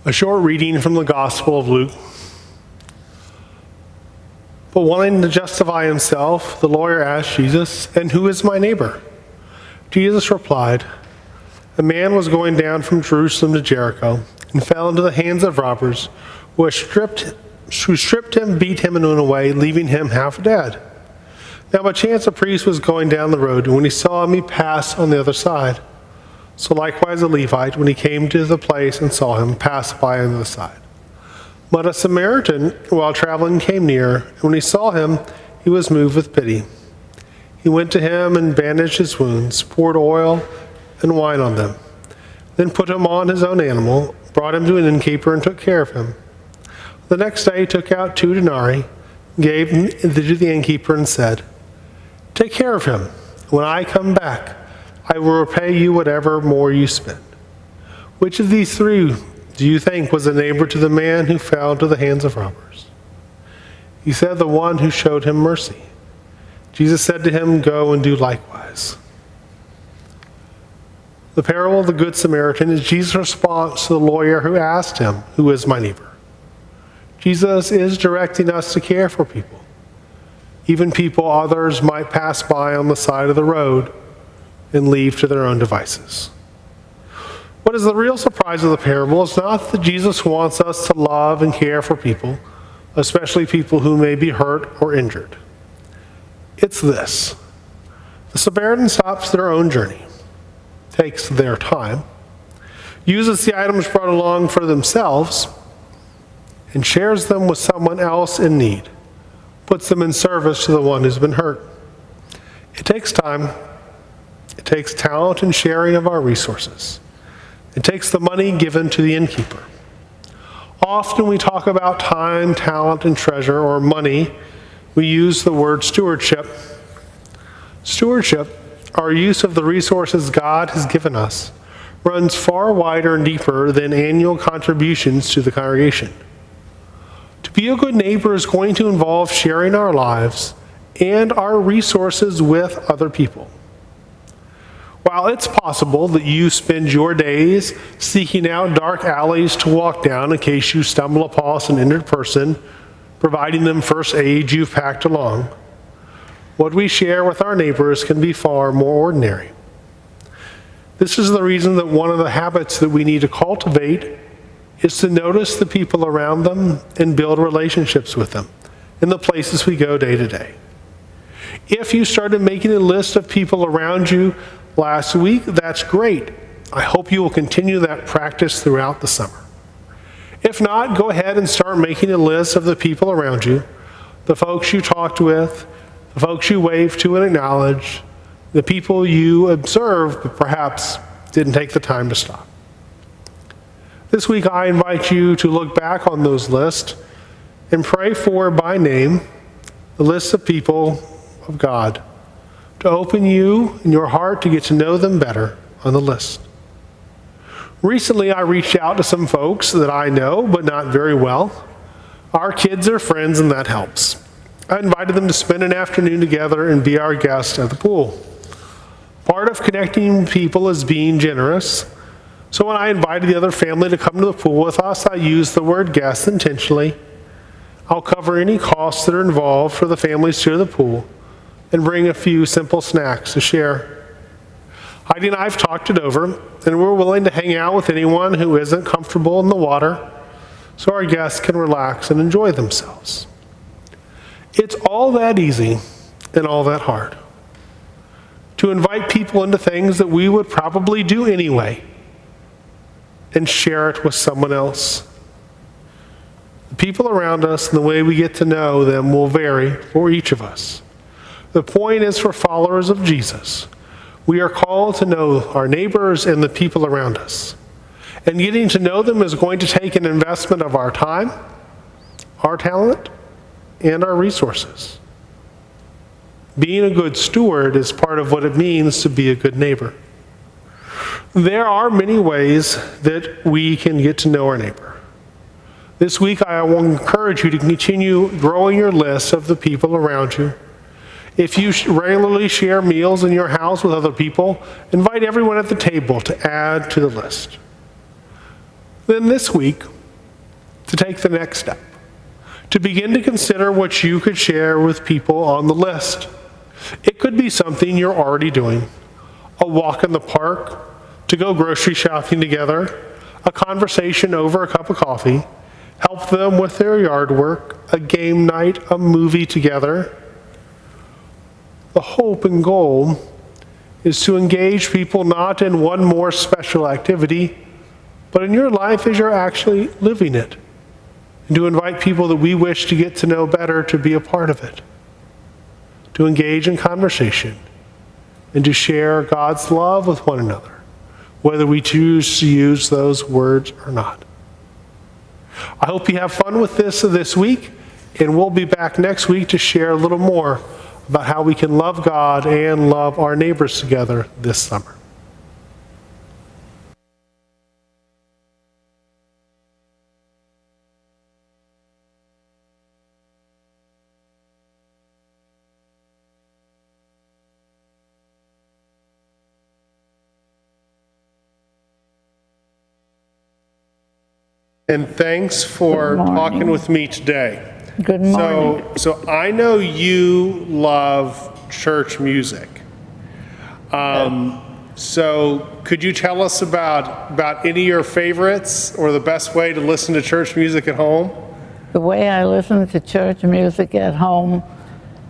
A short reading from the Gospel of Luke. But wanting to justify himself, the lawyer asked Jesus, "And who is my neighbor?" Jesus replied, "A man was going down from Jerusalem to Jericho and fell into the hands of robbers who stripped him, beat him, and went away, leaving him half dead. Now by chance a priest was going down the road, and when he saw him, he passed on the other side. So likewise a Levite, when he came to the place and saw him, passed by on the other side. But a Samaritan, while traveling, came near, and when he saw him, he was moved with pity. He went to him and bandaged his wounds, poured oil and wine on them, then put him on his own animal, brought him to an innkeeper, and took care of him. The next day he took out 2 denarii, gave them to the innkeeper, and said, 'Take care of him. When I come back, I will repay you whatever more you spend.' Which of these 3 do you think was a neighbor to the man who fell into the hands of robbers?" He said, "The one who showed him mercy." Jesus said to him, "Go and do likewise." The parable of the Good Samaritan is Jesus' response to the lawyer who asked him, "Who is my neighbor?" Jesus is directing us to care for people, even people others might pass by on the side of the road and leave to their own devices. What is the real surprise of the parable is not that Jesus wants us to love and care for people, especially people who may be hurt or injured. It's this: the Samaritan stops their own journey, takes their time, uses the items brought along for themselves, and shares them with someone else in need, puts them in service to the one who's been hurt. It takes time, it takes talent and sharing of our resources. It takes the money given to the innkeeper. Often we talk about time, talent, and treasure, or money. We use the word stewardship. Stewardship, our use of the resources God has given us, runs far wider and deeper than annual contributions to the congregation. To be a good neighbor is going to involve sharing our lives and our resources with other people. While it's possible that you spend your days seeking out dark alleys to walk down in case you stumble upon an injured person, providing them first aid you've packed along, what we share with our neighbors can be far more ordinary. This is the reason that one of the habits that we need to cultivate is to notice the people around them and build relationships with them in the places we go day to day. If you started making a list of people around you last week, that's great. I hope you will continue that practice throughout the summer. If not, go ahead and start making a list of the people around you, the folks you talked with, the folks you waved to and acknowledged, the people you observed but perhaps didn't take the time to stop. This week I invite you to look back on those lists and pray for, by name, the list of people of God, to open you and your heart to get to know them better on the list. Recently, I reached out to some folks that I know, but not very well. Our kids are friends, and that helps. I invited them to spend an afternoon together and be our guests at the pool. Part of connecting people is being generous. So when I invited the other family to come to the pool with us, I used the word guest intentionally. I'll cover any costs that are involved for the families to the pool, and bring a few simple snacks to share. Heidi and I have talked it over, and we're willing to hang out with anyone who isn't comfortable in the water so our guests can relax and enjoy themselves. It's all that easy and all that hard to invite people into things that we would probably do anyway and share it with someone else. The people around us and the way we get to know them will vary for each of us. The point is, for followers of Jesus, we are called to know our neighbors and the people around us. And getting to know them is going to take an investment of our time, our talent, and our resources. Being a good steward is part of what it means to be a good neighbor. There are many ways that we can get to know our neighbor. This week, I will encourage you to continue growing your list of the people around you. If you regularly share meals in your house with other people, invite everyone at the table to add to the list. Then this week, to take the next step, to begin to consider what you could share with people on the list. It could be something you're already doing, a walk in the park, to go grocery shopping together, a conversation over a cup of coffee, help them with their yard work, a game night, a movie together. The hope and goal is to engage people not in one more special activity, but in your life as you're actually living it, and to invite people that we wish to get to know better to be a part of it, to engage in conversation, and to share God's love with one another, whether we choose to use those words or not. I hope you have fun with this week, and we'll be back next week to share a little more about how we can love God and love our neighbors together this summer. And thanks for talking with me today. Good morning. So I know you love church music. So could you tell us about any of your favorites or the best way to listen to church music at home? The way I listen to church music at home,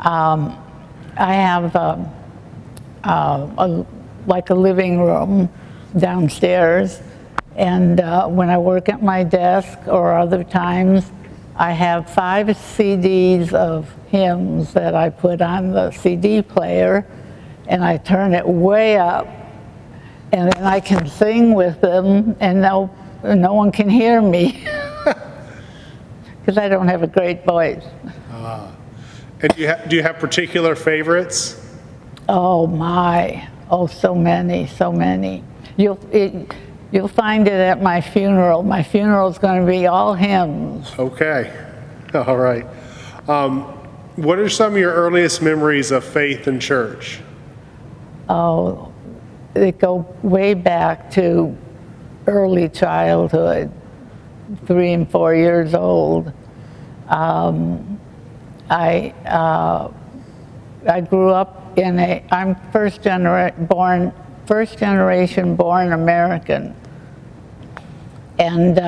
I have like a living room downstairs, and when I work at my desk or other times, I have 5 CDs of hymns that I put on the CD player, and I turn it way up, and then I can sing with them, and no one can hear me because I don't have a great voice. And do you have particular favorites? Oh my! Oh, so many, so many. You'll find it at my funeral. My funeral is going to be all hymns. Okay. All right. What are some of your earliest memories of faith and church? Oh, they go way back to early childhood, 3 and 4 years old. I grew up I'm first generation born American. And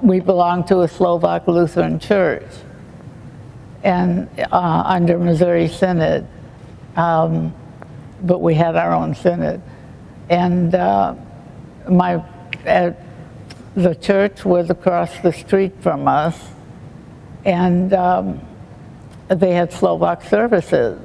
we belonged to a Slovak Lutheran church, and under Missouri Synod, but we had our own synod. And the church was across the street from us, and they had Slovak services.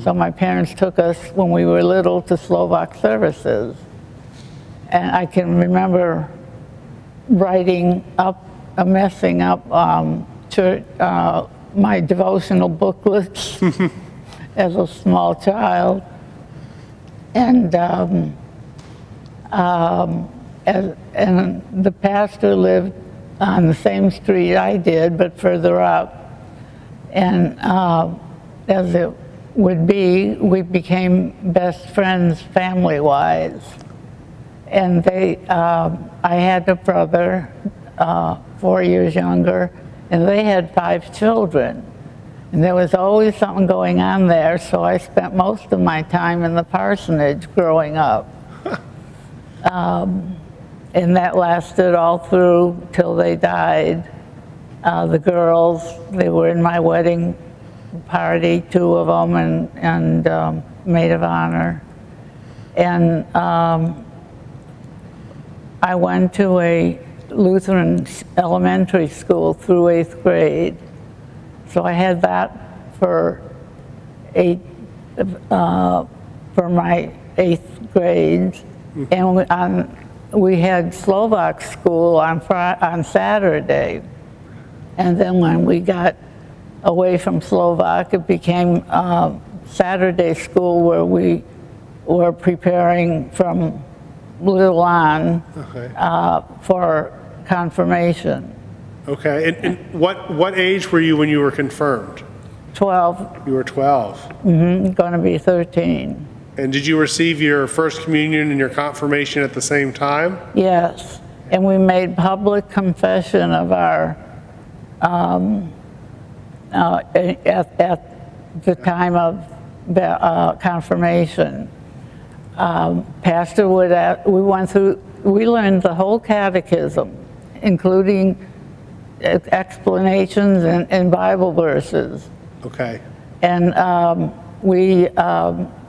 So my parents took us when we were little to Slovak services, and I can remember writing up, messing up church, my devotional booklets as a small child. And the pastor lived on the same street I did, but further up. And as it would be, we became best friends family-wise. And I had a brother, 4 years younger, and they had 5 children. And there was always something going on there, so I spent most of my time in the parsonage growing up. And that lasted all through till they died. The girls, they were in my wedding party, 2 of them, and maid of honor. And I went to a Lutheran elementary school through 8th grade. So I had that for my 8th grade. And we had Slovak school on Saturday. And then when we got away from Slovak, it became Saturday school, where we were preparing from little on for confirmation. Okay, and what age were you when you were confirmed? 12. You were 12. Mm-hmm, going to be 13. And did you receive your first communion and your confirmation at the same time? Yes, and we made public confession of our at the time of confirmation. Pastor would we learned the whole catechism, including explanations and Bible verses. Okay. And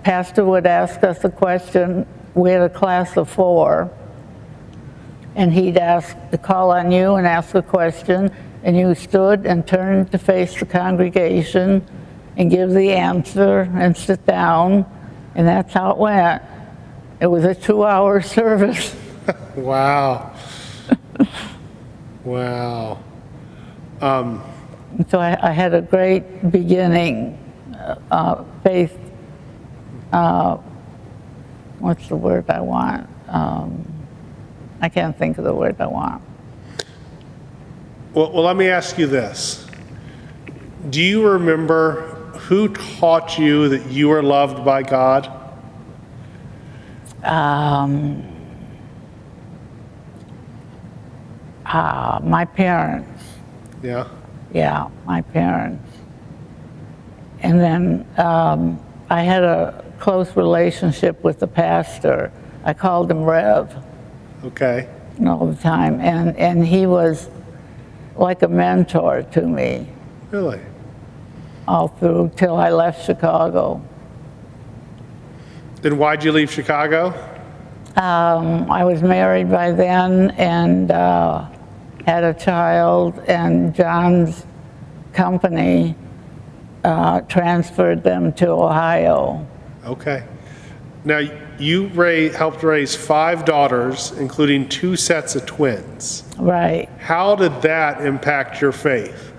Pastor would ask us a question. We had a class of 4, and he'd call on you and ask a question, and you stood and turned to face the congregation and give the answer and sit down, and that's how it went. It was a 2-hour service. Wow. Wow. So I had a great beginning, faith, what's the word I want? I can't think of the word I want. Well, let me ask you this. Do you remember who taught you that you were loved by God? My parents. Yeah. Yeah, my parents. And then I had a close relationship with the pastor. I called him Rev. Okay. All the time. And he was like a mentor to me Really? all through till I left Chicago. Then why'd you leave Chicago? I was married by then and had a child, and John's company transferred them to Ohio. Okay. Now, you helped raise 5 daughters, including 2 sets of twins. Right. How did that impact your faith?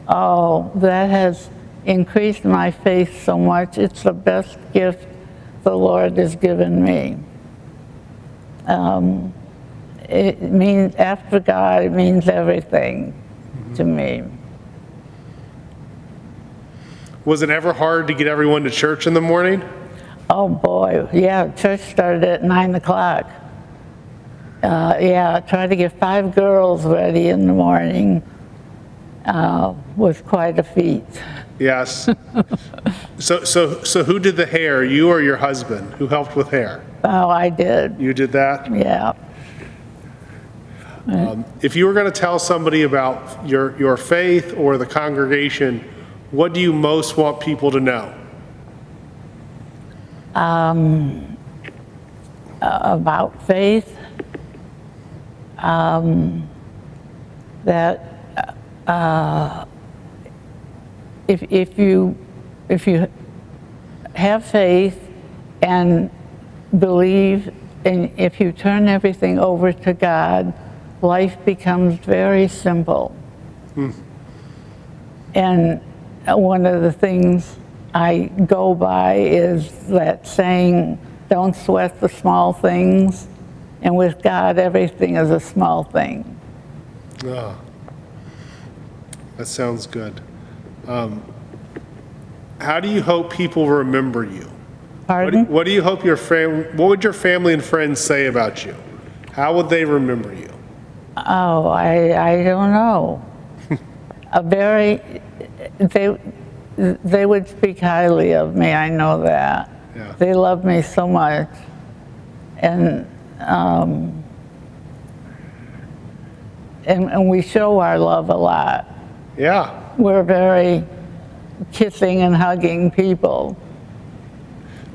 Oh, that has increased my faith so much. It's the best gift the Lord has given me. It means, after God, it means everything to me. Was it ever hard to get everyone to church in the morning? Oh boy, yeah, church started at 9 o'clock. Yeah, trying to get 5 girls ready in the morning was quite a feat. Yes. So who did the hair, you or your husband? Who helped with hair? Oh, I did. You did that? Yeah. If you were going to tell somebody about your faith or the congregation, what do you most want people to know? About faith, that if you have faith and believe, and if you turn everything over to God, life becomes very simple. And one of the things I go by is that saying, don't sweat the small things, and with God, everything is a small thing. Oh, that sounds good. How do you hope people remember you? Pardon? What do you hope what would your family and friends say about you? How would they remember you? Oh, I don't know. They would speak highly of me, I know that. Yeah. They love me so much. And we show our love a lot. Yeah. We're very kissing and hugging people.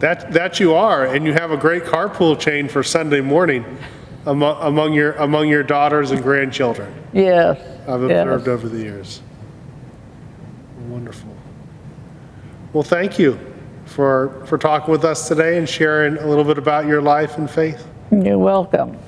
That you are, and you have a great carpool chain for Sunday morning among your daughters and grandchildren. Yes. I've observed over the years. Wonderful. Well, thank you for talking with us today and sharing a little bit about your life and faith. You're welcome.